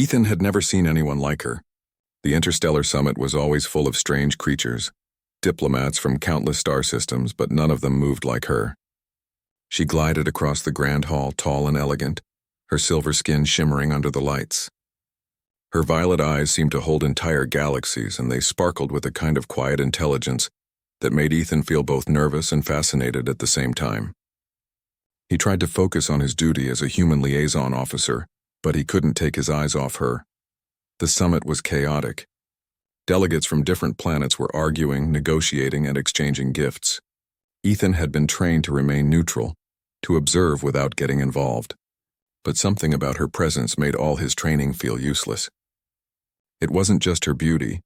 Ethan had never seen anyone like her. The interstellar summit was always full of strange creatures, diplomats from countless star systems, but none of them moved like her. She glided across the grand hall, tall and elegant, her silver skin shimmering under the lights. Her violet eyes seemed to hold entire galaxies, and they sparkled with a kind of quiet intelligence that made Ethan feel both nervous and fascinated at the same time. He tried to focus on his duty as a human liaison officer, but he couldn't take his eyes off her. The summit was chaotic. Delegates from different planets were arguing, negotiating, and exchanging gifts. Ethan had been trained to remain neutral, to observe without getting involved. But something about her presence made all his training feel useless. It wasn't just her beauty.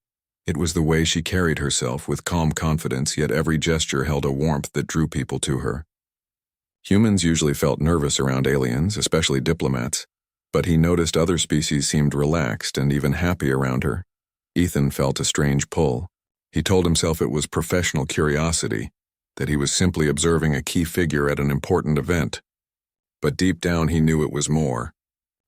It was the way she carried herself with calm confidence, yet every gesture held a warmth that drew people to her. Humans usually felt nervous around aliens, especially diplomats, but he noticed other species seemed relaxed and even happy around her. Ethan felt a strange pull. He told himself it was professional curiosity, that he was simply observing a key figure at an important event. But deep down he knew it was more.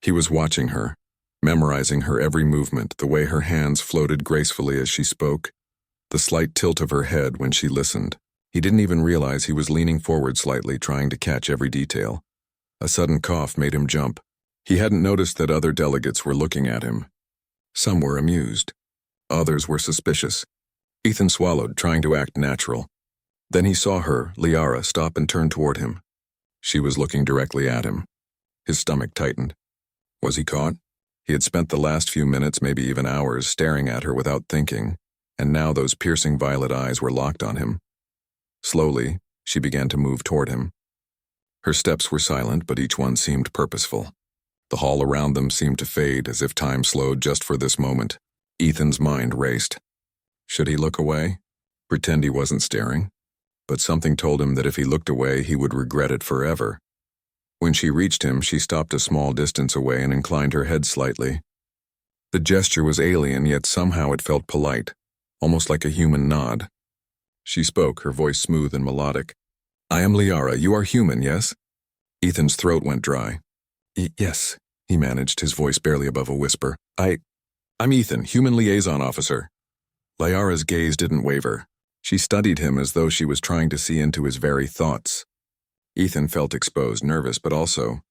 He was watching her, memorizing her every movement, the way her hands floated gracefully as she spoke, the slight tilt of her head when she listened. He didn't even realize he was leaning forward slightly, trying to catch every detail. A sudden cough made him jump. He hadn't noticed that other delegates were looking at him. Some were amused. Others were suspicious. Ethan swallowed, trying to act natural. Then he saw her, Liara, stop and turn toward him. She was looking directly at him. His stomach tightened. Was he caught? He had spent the last few minutes, maybe even hours, staring at her without thinking, and now those piercing violet eyes were locked on him. Slowly, she began to move toward him. Her steps were silent, but each one seemed purposeful. The hall around them seemed to fade, as if time slowed just for this moment. Ethan's mind raced. Should he look away? Pretend he wasn't staring? But something told him that if he looked away, he would regret it forever. When she reached him, she stopped a small distance away and inclined her head slightly. The gesture was alien, yet somehow it felt polite, almost like a human nod. She spoke, her voice smooth and melodic. "I am Liara. You are human, yes?" Ethan's throat went dry. Yes, he managed, his voice barely above a whisper. I'm Ethan, human liaison officer." Liara's gaze didn't waver. She studied him as though she was trying to see into his very thoughts. Ethan felt exposed, nervous, but also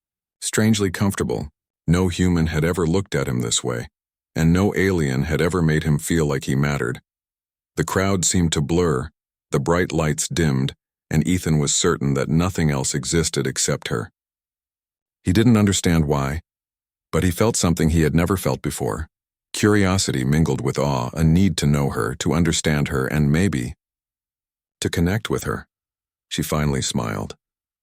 strangely comfortable. No human had ever looked at him this way, and no alien had ever made him feel like he mattered. The crowd seemed to blur, the bright lights dimmed, and Ethan was certain that nothing else existed except her. He didn't understand why, but he felt something he had never felt before. Curiosity mingled with awe, a need to know her, to understand her, and maybe to connect with her. She finally smiled,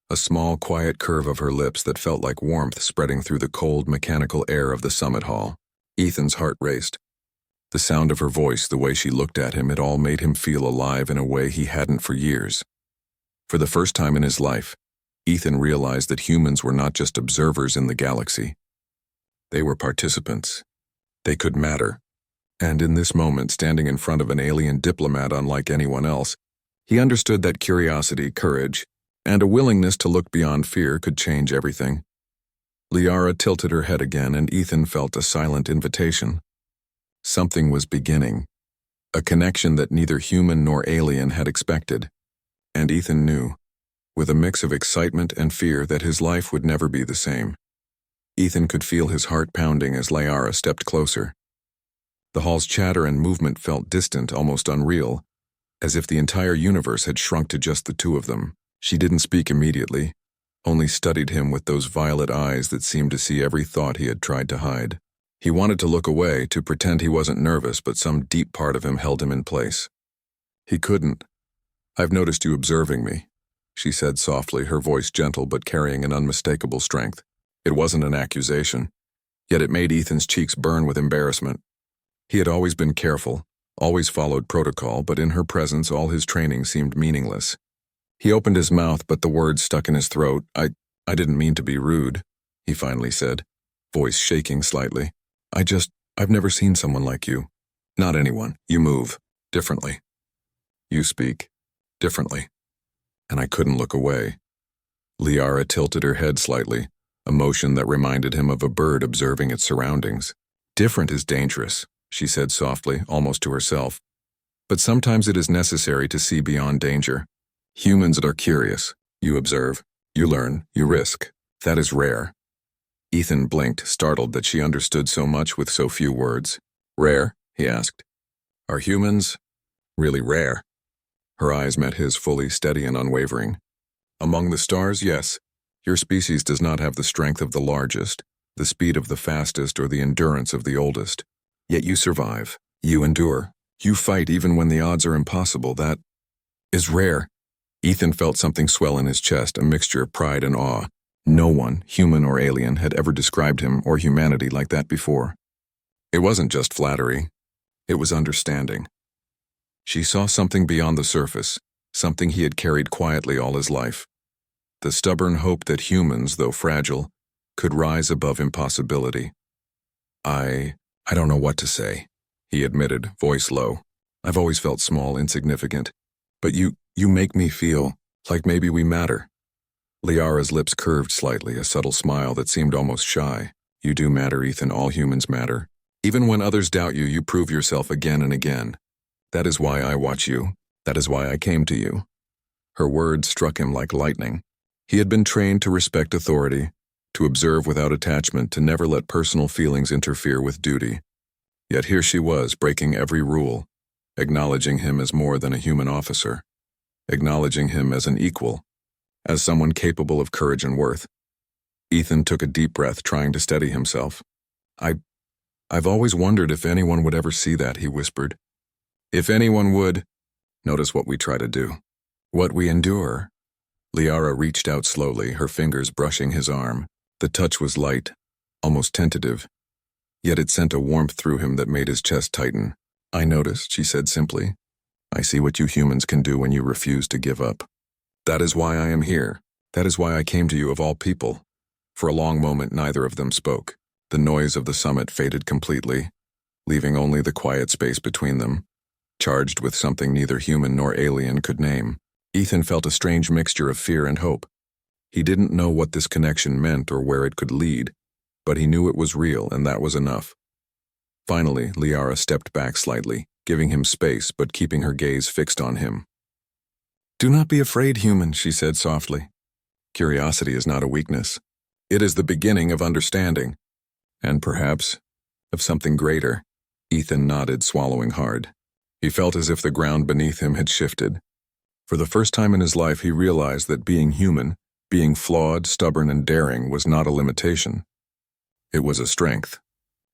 a small, quiet curve of her lips that felt like warmth spreading through the cold, mechanical air of the summit hall. Ethan's heart raced. The sound of her voice, the way she looked at him, it all made him feel alive in a way he hadn't for years. For the first time in his life, Ethan realized that humans were not just observers in the galaxy. They were participants. They could matter. And in this moment, standing in front of an alien diplomat unlike anyone else, he understood that curiosity, courage, and a willingness to look beyond fear could change everything. Liara tilted her head again, and Ethan felt a silent invitation. Something was beginning, a connection that neither human nor alien had expected. And Ethan knew, with a mix of excitement and fear, that his life would never be the same. Ethan could feel his heart pounding as Liara stepped closer. The hall's chatter and movement felt distant, almost unreal, as if the entire universe had shrunk to just the two of them. She didn't speak immediately, only studied him with those violet eyes that seemed to see every thought he had tried to hide. He wanted to look away, to pretend he wasn't nervous, but some deep part of him held him in place. He couldn't. "I've noticed you observing me," she said softly, her voice gentle but carrying an unmistakable strength. It wasn't an accusation, yet it made Ethan's cheeks burn with embarrassment. He had always been careful, always followed protocol, but in her presence all his training seemed meaningless. He opened his mouth, but the words stuck in his throat. I didn't mean to be rude," he finally said, voice shaking slightly. I've never seen someone like you. Not anyone. You move differently. You speak differently." And I couldn't look away. Liara tilted her head slightly, a motion that reminded him of a bird observing its surroundings. Different is dangerous, she said softly, almost to herself. But sometimes it is necessary to see beyond danger. Humans are curious. You observe, you learn, you risk. That is rare. Ethan blinked, startled that she understood so much with so few words. Rare? He asked. Are humans really rare? Her eyes met his, fully, steady and unwavering. Among the stars, yes. Your species does not have the strength of the largest, the speed of the fastest, or the endurance of the oldest. Yet you survive. You endure. You fight even when the odds are impossible. That is rare. Ethan felt something swell in his chest, a mixture of pride and awe. No one, human or alien, had ever described him or humanity like that before. It wasn't just flattery. It was understanding. She saw something beyond the surface, something he had carried quietly all his life. The stubborn hope that humans, though fragile, could rise above impossibility. I don't know what to say, he admitted, voice low. I've always felt small, insignificant. But you make me feel like maybe we matter. Liara's lips curved slightly, a subtle smile that seemed almost shy. You do matter, Ethan. All humans matter. Even when others doubt you, you prove yourself again and again. That is why I watch you. That is why I came to you. Her words struck him like lightning. He had been trained to respect authority, to observe without attachment, to never let personal feelings interfere with duty. Yet here she was, breaking every rule, acknowledging him as more than a human officer, acknowledging him as an equal, as someone capable of courage and worth. Ethan took a deep breath, trying to steady himself. I've always wondered if anyone would ever see that, he whispered. If anyone would, notice what we try to do, what we endure. Liara reached out slowly, her fingers brushing his arm. The touch was light, almost tentative, yet it sent a warmth through him that made his chest tighten. I noticed, she said simply. I see what you humans can do when you refuse to give up. That is why I am here. That is why I came to you of all people. For a long moment, neither of them spoke. The noise of the summit faded completely, leaving only the quiet space between them, charged with something neither human nor alien could name. Ethan felt a strange mixture of fear and hope. He didn't know what this connection meant or where it could lead, but he knew it was real, and that was enough. Finally, Liara stepped back slightly, giving him space but keeping her gaze fixed on him. Do not be afraid, human, she said softly. Curiosity is not a weakness. It is the beginning of understanding, and perhaps of something greater. Ethan nodded, swallowing hard. He felt as if the ground beneath him had shifted. For the first time in his life, he realized that being human, being flawed, stubborn, and daring was not a limitation. It was a strength.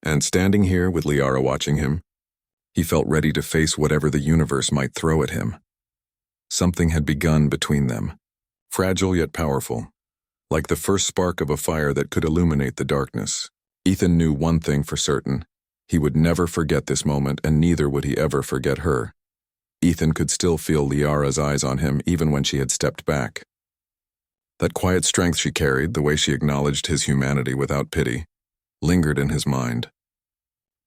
And standing here with Liara watching him, he felt ready to face whatever the universe might throw at him. Something had begun between them, fragile yet powerful, like the first spark of a fire that could illuminate the darkness. Ethan knew one thing for certain. He would never forget this moment, and neither would he ever forget her. Ethan could still feel Liara's eyes on him even when she had stepped back. That quiet strength she carried, the way she acknowledged his humanity without pity, lingered in his mind.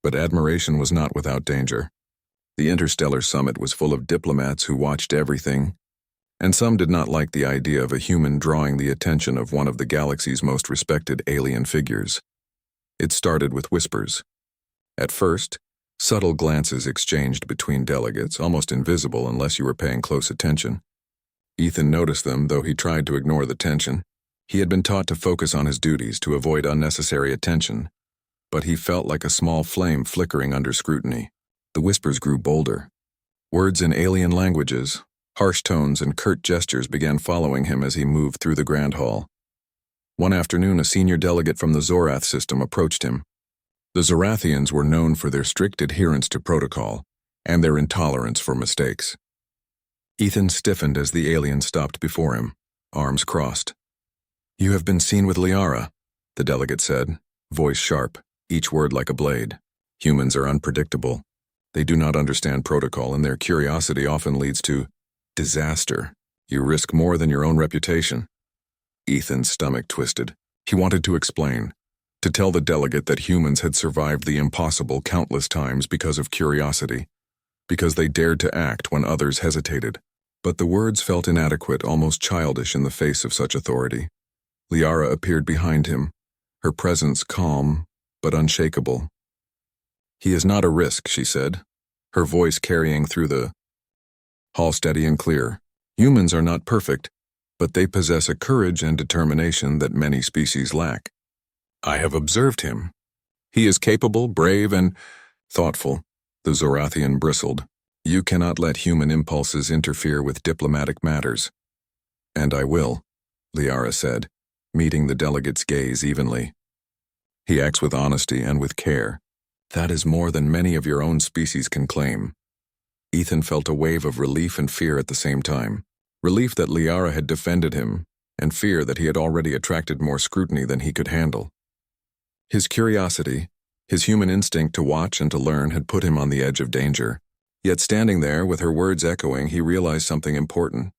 But admiration was not without danger. The interstellar summit was full of diplomats who watched everything, and some did not like the idea of a human drawing the attention of one of the galaxy's most respected alien figures. It started with whispers. At first, subtle glances exchanged between delegates, almost invisible unless you were paying close attention. Ethan noticed them, though he tried to ignore the tension. He had been taught to focus on his duties, to avoid unnecessary attention, but he felt like a small flame flickering under scrutiny. The whispers grew bolder. Words in alien languages, harsh tones and curt gestures began following him as he moved through the grand hall. One afternoon, a senior delegate from the Zorath system approached him. The Zorathians were known for their strict adherence to protocol and their intolerance for mistakes. Ethan stiffened as the alien stopped before him, arms crossed. You have been seen with Liara, the delegate said, voice sharp, each word like a blade. Humans are unpredictable. They do not understand protocol, and their curiosity often leads to disaster. You risk more than your own reputation. Ethan's stomach twisted. He wanted to explain, to tell the delegate that humans had survived the impossible countless times because of curiosity, because they dared to act when others hesitated. But the words felt inadequate, almost childish in the face of such authority. Liara appeared behind him, her presence calm but unshakable. He is not a risk, she said, her voice carrying through the hall steady and clear. Humans are not perfect, but they possess a courage and determination that many species lack. I have observed him. He is capable, brave, and thoughtful. The Zorathian bristled. You cannot let human impulses interfere with diplomatic matters. And I will, Liara said, meeting the delegate's gaze evenly. He acts with honesty and with care. That is more than many of your own species can claim. Ethan felt a wave of relief and fear at the same time. Relief that Liara had defended him, and fear that he had already attracted more scrutiny than he could handle. His curiosity, his human instinct to watch and to learn had put him on the edge of danger. Yet standing there, with her words echoing, he realized something important.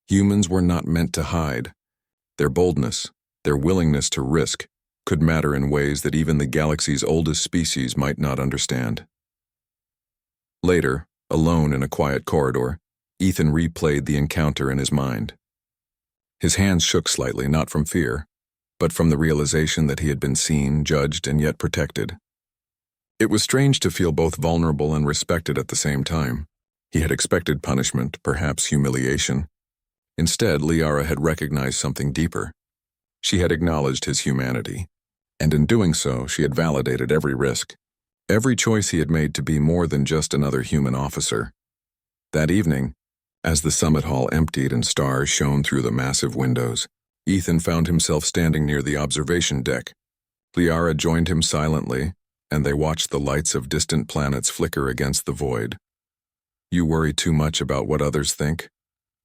Humans were not meant to hide. Their boldness, their willingness to risk, could matter in ways that even the galaxy's oldest species might not understand. Later, alone in a quiet corridor, Ethan replayed the encounter in his mind. His hands shook slightly, not from fear, but from the realization that he had been seen, judged, and yet protected. It was strange to feel both vulnerable and respected at the same time. He had expected punishment, perhaps humiliation. Instead, Liara had recognized something deeper. She had acknowledged his humanity, and in doing so, she had validated every risk, every choice he had made to be more than just another human officer. That evening, as the summit hall emptied and stars shone through the massive windows, Ethan found himself standing near the observation deck. Liara joined him silently, and they watched the lights of distant planets flicker against the void. You worry too much about what others think,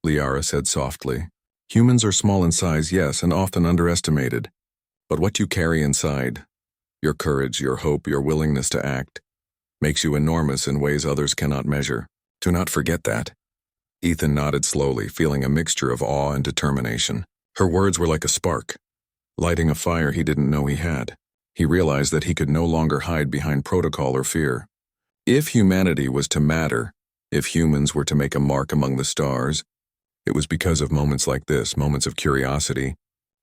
Liara said softly. Humans are small in size, yes, and often underestimated. But what you carry inside, your courage, your hope, your willingness to act, makes you enormous in ways others cannot measure. Do not forget that. Ethan nodded slowly, feeling a mixture of awe and determination. Her words were like a spark, lighting a fire he didn't know he had. He realized that he could no longer hide behind protocol or fear. If humanity was to matter, if humans were to make a mark among the stars, it was because of moments like this, moments of curiosity,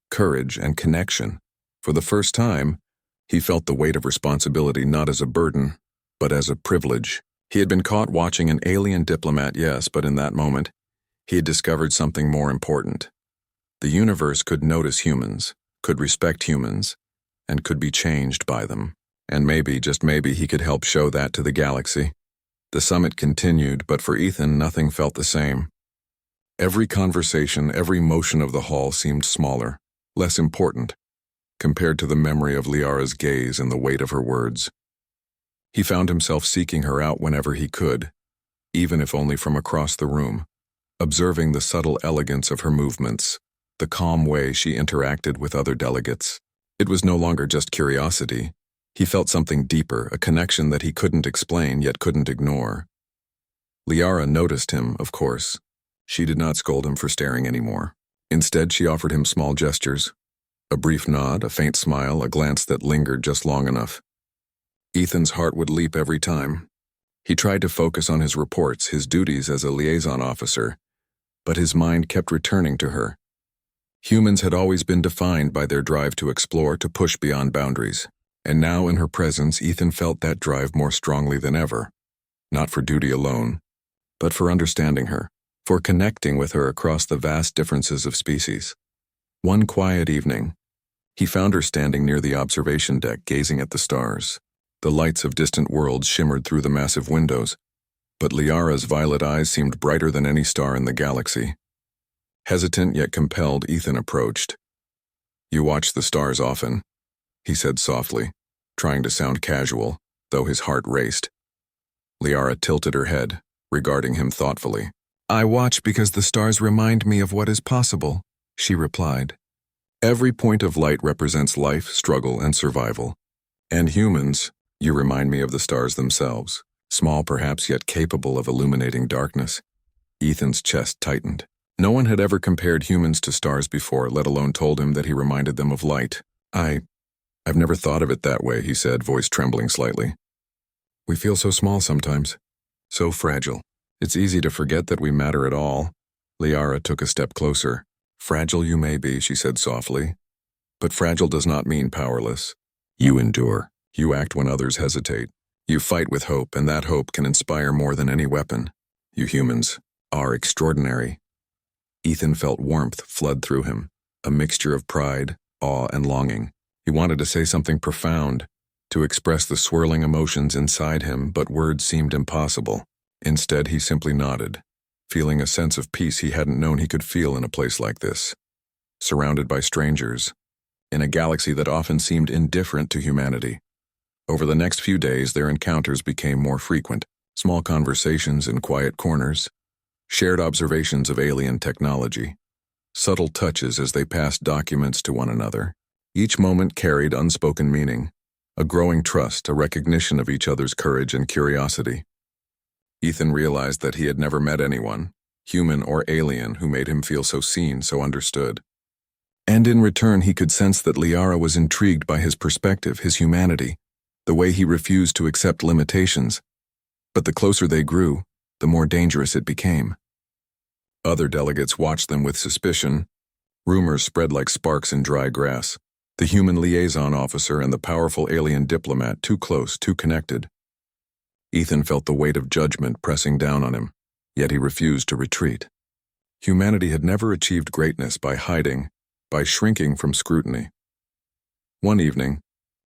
courage, and connection. For the first time, he felt the weight of responsibility not as a burden, but as a privilege. He had been caught watching an alien diplomat, yes, but in that moment, he had discovered something more important. The universe could notice humans, could respect humans, and could be changed by them. And maybe, just maybe, he could help show that to the galaxy. The summit continued, but for Ethan, nothing felt the same. Every conversation, every motion of the hall seemed smaller, less important, compared to the memory of Liara's gaze and the weight of her words. He found himself seeking her out whenever he could, even if only from across the room, observing the subtle elegance of her movements, the calm way she interacted with other delegates. It was no longer just curiosity. He felt something deeper, a connection that he couldn't explain yet couldn't ignore. Liara noticed him, of course. She did not scold him for staring anymore. Instead, she offered him small gestures, a brief nod, a faint smile, a glance that lingered just long enough. Ethan's heart would leap every time. He tried to focus on his reports, his duties as a liaison officer, but his mind kept returning to her. Humans had always been defined by their drive to explore, to push beyond boundaries. And now in her presence, Ethan felt that drive more strongly than ever. Not for duty alone, but for understanding her, for connecting with her across the vast differences of species. One quiet evening, he found her standing near the observation deck, gazing at the stars. The lights of distant worlds shimmered through the massive windows, but Liara's violet eyes seemed brighter than any star in the galaxy. Hesitant yet compelled, Ethan approached. You watch the stars often, he said softly, trying to sound casual, though his heart raced. Liara tilted her head, regarding him thoughtfully. I watch because the stars remind me of what is possible, she replied. Every point of light represents life, struggle, and survival. And humans, you remind me of the stars themselves, small perhaps yet capable of illuminating darkness. Ethan's chest tightened. No one had ever compared humans to stars before, let alone told him that he reminded them of light. I've never thought of it that way, he said, voice trembling slightly. We feel so small sometimes, so fragile. It's easy to forget that we matter at all. Liara took a step closer. Fragile you may be, she said softly, but fragile does not mean powerless. You endure. You act when others hesitate. You fight with hope, and that hope can inspire more than any weapon. You humans are extraordinary. Ethan felt warmth flood through him, a mixture of pride, awe, and longing. He wanted to say something profound, to express the swirling emotions inside him, but words seemed impossible. Instead, he simply nodded, feeling a sense of peace he hadn't known he could feel in a place like this. Surrounded by strangers, in a galaxy that often seemed indifferent to humanity. Over the next few days, their encounters became more frequent. Small conversations in quiet corners, shared observations of alien technology, subtle touches as they passed documents to one another. Each moment carried unspoken meaning, a growing trust, a recognition of each other's courage and curiosity. Ethan realized that he had never met anyone, human or alien, who made him feel so seen, so understood. And in return, he could sense that Liara was intrigued by his perspective, his humanity, the way he refused to accept limitations. But the closer they grew, the more dangerous it became. Other delegates watched them with suspicion. Rumors spread like sparks in dry grass. The human liaison officer and the powerful alien diplomat, too close, too connected. Ethan felt the weight of judgment pressing down on him, yet he refused to retreat. Humanity had never achieved greatness by hiding, by shrinking from scrutiny. One evening,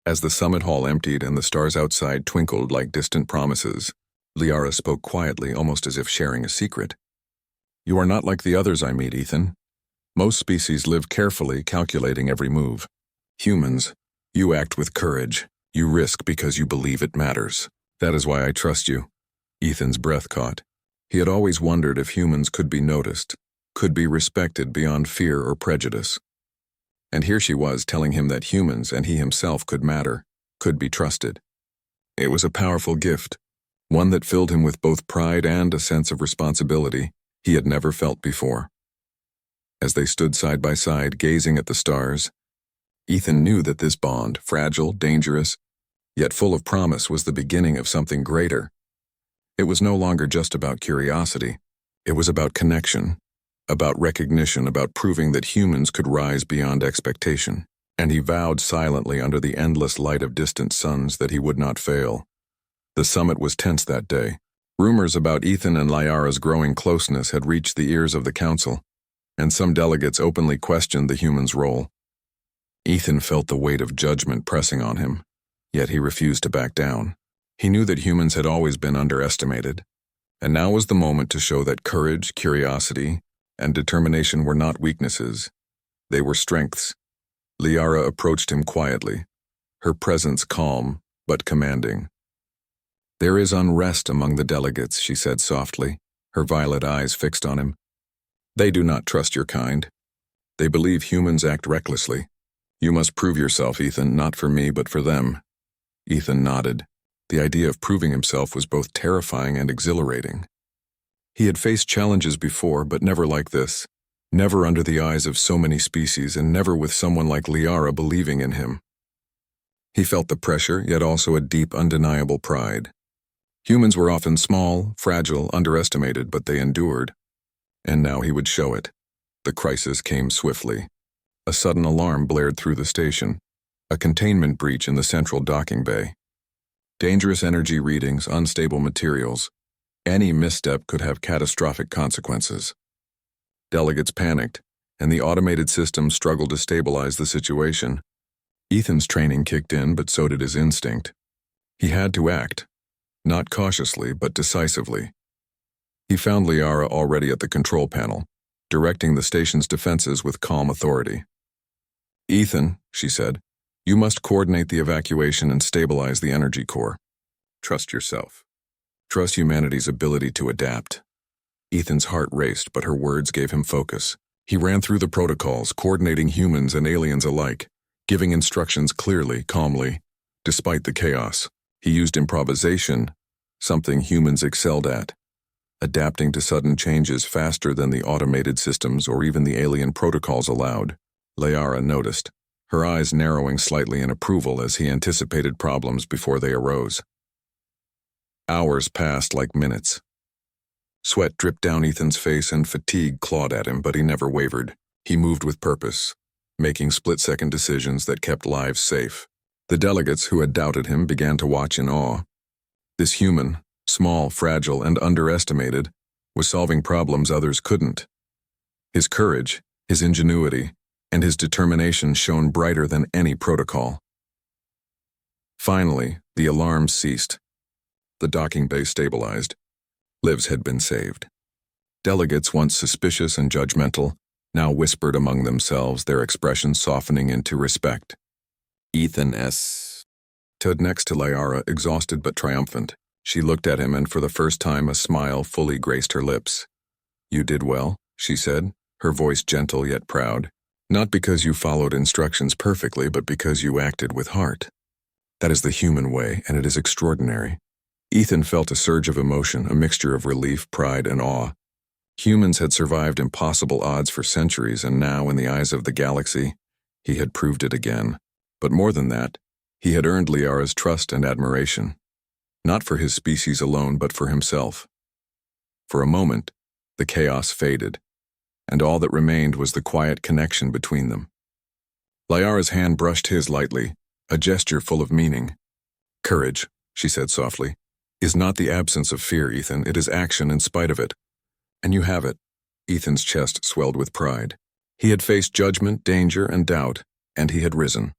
as the summit hall emptied and the stars outside twinkled like distant promises, Liara spoke quietly, almost as if sharing a secret. "You are not like the others I meet, Ethan. Most species live carefully, calculating every move. Humans, you act with courage. You risk because you believe it matters. That is why I trust you." Ethan's breath caught. He had always wondered if humans could be noticed, could be respected beyond fear or prejudice. And here she was telling him that humans and he himself could matter, could be trusted. It was a powerful gift, one that filled him with both pride and a sense of responsibility he had never felt before. As they stood side by side, gazing at the stars, Ethan knew that this bond, fragile, dangerous, yet full of promise, was the beginning of something greater. It was no longer just about curiosity. It was about connection, about recognition, about proving that humans could rise beyond expectation. And he vowed silently under the endless light of distant suns that he would not fail. The summit was tense that day. Rumors about Ethan and Liara's growing closeness had reached the ears of the council, and some delegates openly questioned the human's role. Ethan felt the weight of judgment pressing on him, yet he refused to back down. He knew that humans had always been underestimated, and now was the moment to show that courage, curiosity, and determination were not weaknesses. They were strengths. Liara approached him quietly, her presence calm but commanding. "There is unrest among the delegates," she said softly, her violet eyes fixed on him. "They do not trust your kind. They believe humans act recklessly. You must prove yourself, Ethan, not for me, but for them." Ethan nodded. The idea of proving himself was both terrifying and exhilarating. He had faced challenges before, but never like this. Never under the eyes of so many species, and never with someone like Liara believing in him. He felt the pressure, yet also a deep, undeniable pride. Humans were often small, fragile, underestimated, but they endured. And now he would show it. The crisis came swiftly. A sudden alarm blared through the station. A containment breach in the central docking bay. Dangerous energy readings, unstable materials. Any misstep could have catastrophic consequences. Delegates panicked, and the automated system struggled to stabilize the situation. Ethan's training kicked in, but so did his instinct. He had to act. Not cautiously, but decisively. He found Liara already at the control panel, directing the station's defenses with calm authority. "Ethan," she said, "you must coordinate the evacuation and stabilize the energy core. Trust yourself. Trust humanity's ability to adapt." Ethan's heart raced, but her words gave him focus. He ran through the protocols, coordinating humans and aliens alike, giving instructions clearly, calmly, despite the chaos. He used improvisation, something humans excelled at, adapting to sudden changes faster than the automated systems or even the alien protocols allowed. Liara noticed, her eyes narrowing slightly in approval as he anticipated problems before they arose. Hours passed like minutes. Sweat dripped down Ethan's face and fatigue clawed at him, but he never wavered. He moved with purpose, making split-second decisions that kept lives safe. The delegates who had doubted him began to watch in awe. This human, small, fragile, and underestimated, was solving problems others couldn't. His courage, his ingenuity, and his determination shone brighter than any protocol. Finally, the alarms ceased. The docking bay stabilized. Lives had been saved. Delegates, once suspicious and judgmental, now whispered among themselves, their expressions softening into respect. Ethan stood next to Liara, exhausted but triumphant. She looked at him, and for the first time a smile fully graced her lips. "You did well," she said, her voice gentle yet proud. "Not because you followed instructions perfectly, but because you acted with heart. That is the human way, and it is extraordinary." Ethan felt a surge of emotion, a mixture of relief, pride, and awe. Humans had survived impossible odds for centuries, and now, in the eyes of the galaxy, he had proved it again. But more than that, he had earned Liara's trust and admiration. Not for his species alone, but for himself. For a moment, the chaos faded, and all that remained was the quiet connection between them. Liara's hand brushed his lightly, a gesture full of meaning. "Courage," she said softly, "is not the absence of fear, Ethan. It is action in spite of it. And you have it." Ethan's chest swelled with pride. He had faced judgment, danger, and doubt, and he had risen.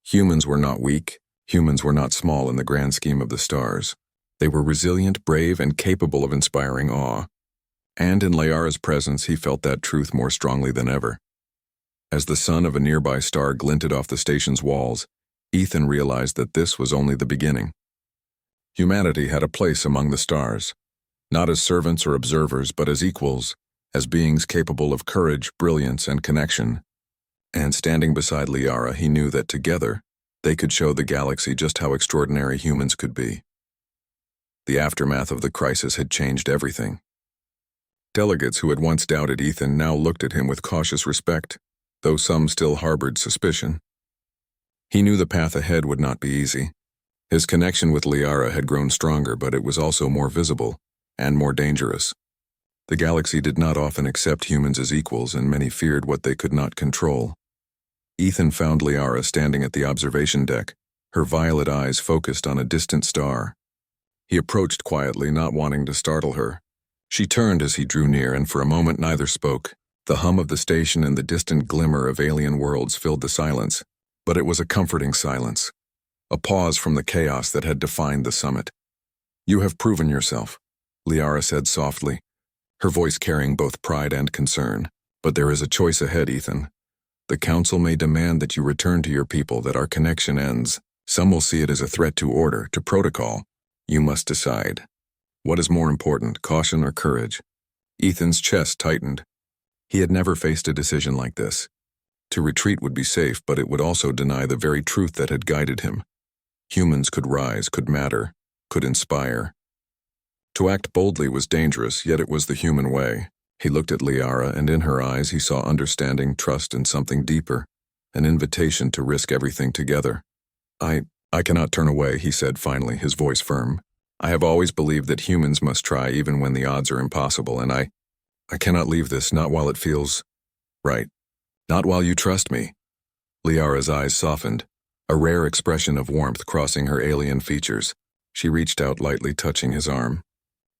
Humans were not weak. Humans were not small in the grand scheme of the stars. They were resilient, brave, and capable of inspiring awe. And in Liara's presence, he felt that truth more strongly than ever. As the sun of a nearby star glinted off the station's walls, Ethan realized that this was only the beginning. Humanity had a place among the stars, not as servants or observers, but as equals, as beings capable of courage, brilliance, and connection. And standing beside Liara, he knew that together, they could show the galaxy just how extraordinary humans could be. The aftermath of the crisis had changed everything. Delegates who had once doubted Ethan now looked at him with cautious respect, though some still harbored suspicion. He knew the path ahead would not be easy. His connection with Liara had grown stronger, but it was also more visible and more dangerous. The galaxy did not often accept humans as equals, and many feared what they could not control. Ethan found Liara standing at the observation deck, her violet eyes focused on a distant star. He approached quietly, not wanting to startle her. She turned as he drew near, and for a moment neither spoke. The hum of the station and the distant glimmer of alien worlds filled the silence, but it was a comforting silence, a pause from the chaos that had defined the summit. "You have proven yourself," Liara said softly, her voice carrying both pride and concern. "But there is a choice ahead, Ethan. The Council may demand that you return to your people, that our connection ends. Some will see it as a threat to order, to protocol. You must decide. What is more important, caution or courage?" Ethan's chest tightened. He had never faced a decision like this. To retreat would be safe, but it would also deny the very truth that had guided him. Humans could rise, could matter, could inspire. To act boldly was dangerous, yet it was the human way. He looked at Liara, and in her eyes he saw understanding, trust, and something deeper, an invitation to risk everything together. I cannot turn away," he said finally, his voice firm. "I have always believed that humans must try even when the odds are impossible, and I cannot leave this, not while it feels right. Not while you trust me." Liara's eyes softened, a rare expression of warmth crossing her alien features. She reached out lightly, touching his arm.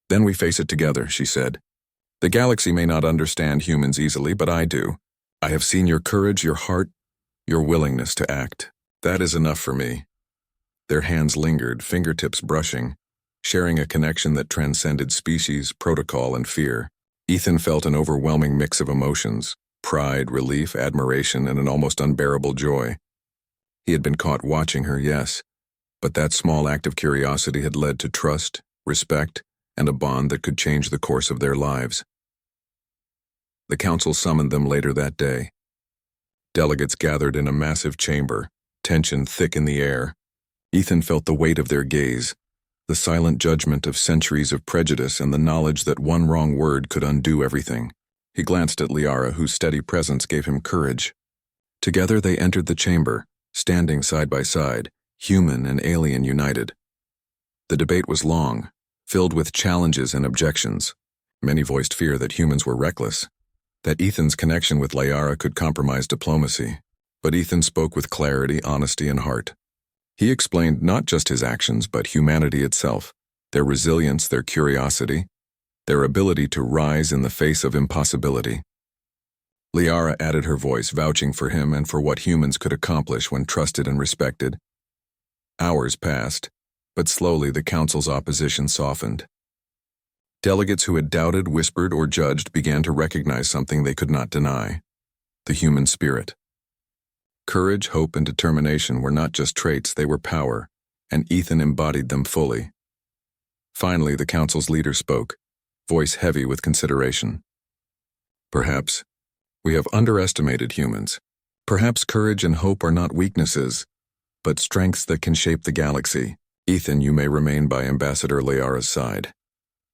"Then we face it together," she said. "The galaxy may not understand humans easily, but I do. I have seen your courage, your heart, your willingness to act. That is enough for me." Their hands lingered, fingertips brushing, sharing a connection that transcended species, protocol, and fear. Ethan felt an overwhelming mix of emotions: pride, relief, admiration, and an almost unbearable joy. He had been caught watching her, yes, but that small act of curiosity had led to trust, respect, and a bond that could change the course of their lives. The council summoned them later that day. Delegates gathered in a massive chamber, tension thick in the air. Ethan felt the weight of their gaze, the silent judgment of centuries of prejudice and the knowledge that one wrong word could undo everything. He glanced at Liara, whose steady presence gave him courage. Together they entered the chamber, standing side by side, human and alien united. The debate was long, filled with challenges and objections. Many voiced fear that humans were reckless, that Ethan's connection with Liara could compromise diplomacy. But Ethan spoke with clarity, honesty, and heart. He explained not just his actions, but humanity itself, their resilience, their curiosity, their ability to rise in the face of impossibility. Liara added her voice, vouching for him and for what humans could accomplish when trusted and respected. Hours passed, but slowly the council's opposition softened. Delegates who had doubted, whispered, or judged began to recognize something they could not deny: the human spirit. Courage, hope, and determination were not just traits, they were power, and Ethan embodied them fully. Finally, the council's leader spoke, voice heavy with consideration. Perhaps we have underestimated humans. Perhaps courage and hope are not weaknesses, but strengths that can shape the galaxy. Ethan, you may remain by Ambassador Liara's side.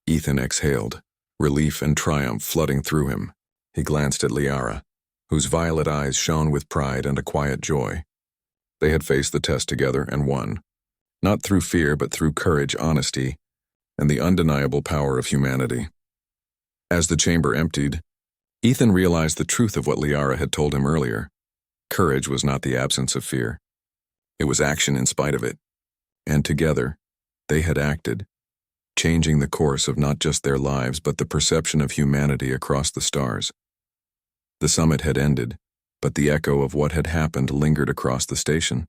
Ethan exhaled, relief and triumph flooding through him. He glanced at Liara, whose violet eyes shone with pride and a quiet joy. They had faced the test together and won, not through fear but through courage, honesty, and the undeniable power of humanity. As the chamber emptied, Ethan realized the truth of what Liara had told him earlier. Courage was not the absence of fear. It was action in spite of it. And together, they had acted, changing the course of not just their lives but the perception of humanity across the stars. The summit had ended, but the echo of what had happened lingered across the station.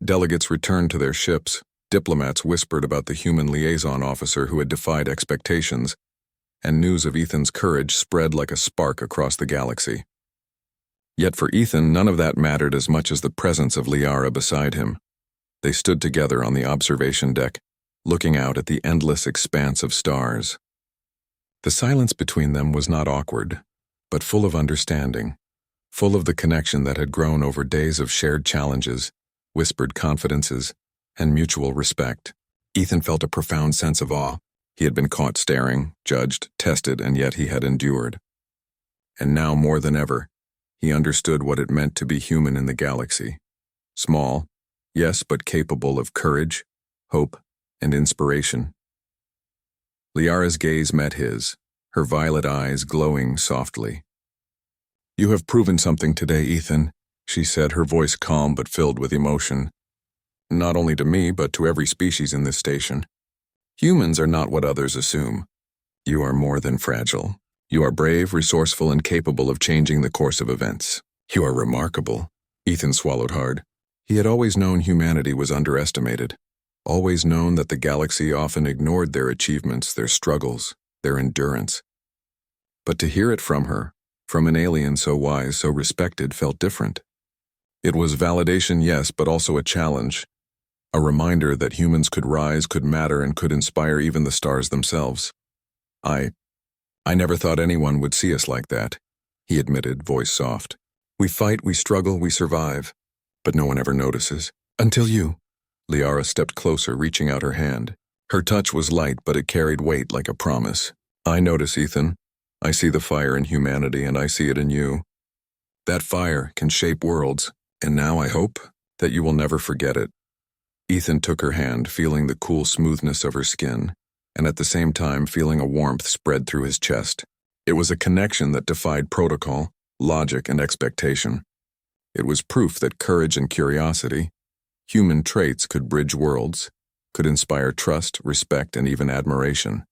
Delegates returned to their ships, diplomats whispered about the human liaison officer who had defied expectations, and news of Ethan's courage spread like a spark across the galaxy. Yet for Ethan, none of that mattered as much as the presence of Liara beside him. They stood together on the observation deck, looking out at the endless expanse of stars. The silence between them was not awkward, but full of understanding, full of the connection that had grown over days of shared challenges, whispered confidences, and mutual respect. Ethan felt a profound sense of awe. He had been caught staring, judged, tested, and yet he had endured. And now more than ever, he understood what it meant to be human in the galaxy. Small, yes, but capable of courage, hope, and inspiration. Liara's gaze met his, her violet eyes glowing softly. "You have proven something today, Ethan," she said, her voice calm but filled with emotion. "Not only to me, but to every species in this station. Humans are not what others assume. You are more than fragile. You are brave, resourceful, and capable of changing the course of events. You are remarkable." Ethan swallowed hard. He had always known humanity was underestimated, always known that the galaxy often ignored their achievements, their struggles, their endurance. But to hear it from her, from an alien so wise, so respected, felt different. It was validation, yes, but also a challenge. A reminder that humans could rise, could matter, and could inspire even the stars themselves. I never thought anyone would see us like that," he admitted, voice soft. "We fight, we struggle, we survive, but no one ever notices. Until you." Liara stepped closer, reaching out her hand. Her touch was light, but it carried weight like a promise. "I notice, Ethan. I see the fire in humanity, and I see it in you. That fire can shape worlds, and now I hope that you will never forget it." Ethan took her hand, feeling the cool smoothness of her skin, and at the same time feeling a warmth spread through his chest. It was a connection that defied protocol, logic, and expectation. It was proof that courage and curiosity, human traits, could bridge worlds, could inspire trust, respect, and even admiration.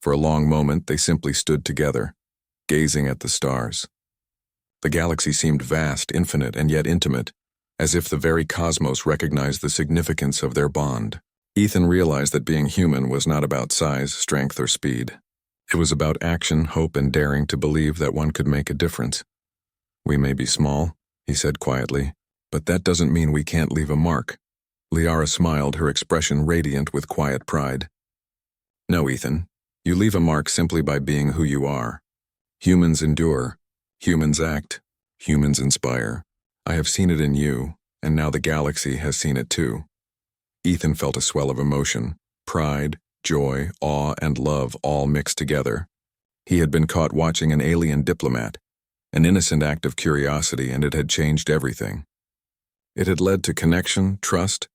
For a long moment, they simply stood together, gazing at the stars. The galaxy seemed vast, infinite, and yet intimate, as if the very cosmos recognized the significance of their bond. Ethan realized that being human was not about size, strength, or speed. It was about action, hope, and daring to believe that one could make a difference. "We may be small," he said quietly, "but that doesn't mean we can't leave a mark." Liara smiled, her expression radiant with quiet pride. "No, Ethan, you leave a mark simply by being who you are. Humans endure, humans act, humans inspire. I have seen it in you, and now the galaxy has seen it too." Ethan felt a swell of emotion, pride, joy, awe, and love all mixed together. He had been caught watching an alien diplomat, an innocent act of curiosity, and it had changed everything. It had led to connection, trust,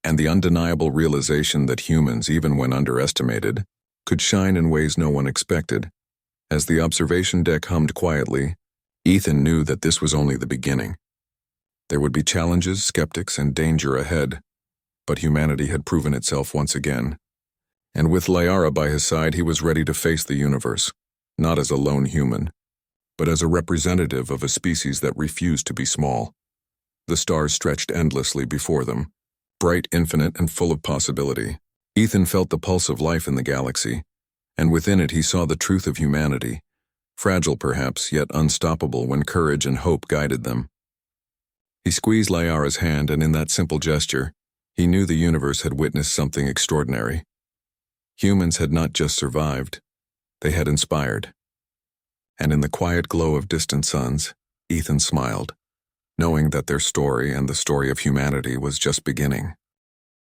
and the undeniable realization that humans, even when underestimated, could shine in ways no one expected. As the observation deck hummed quietly, Ethan knew that this was only the beginning. There would be challenges, skeptics, and danger ahead, but humanity had proven itself once again. And with Liara by his side, he was ready to face the universe, not as a lone human, but as a representative of a species that refused to be small. The stars stretched endlessly before them, bright, infinite, and full of possibility. Ethan felt the pulse of life in the galaxy, and within it he saw the truth of humanity, fragile perhaps, yet unstoppable when courage and hope guided them. He squeezed Liara's hand, and in that simple gesture, he knew the universe had witnessed something extraordinary. Humans had not just survived, they had inspired. And in the quiet glow of distant suns, Ethan smiled, knowing that their story and the story of humanity was just beginning.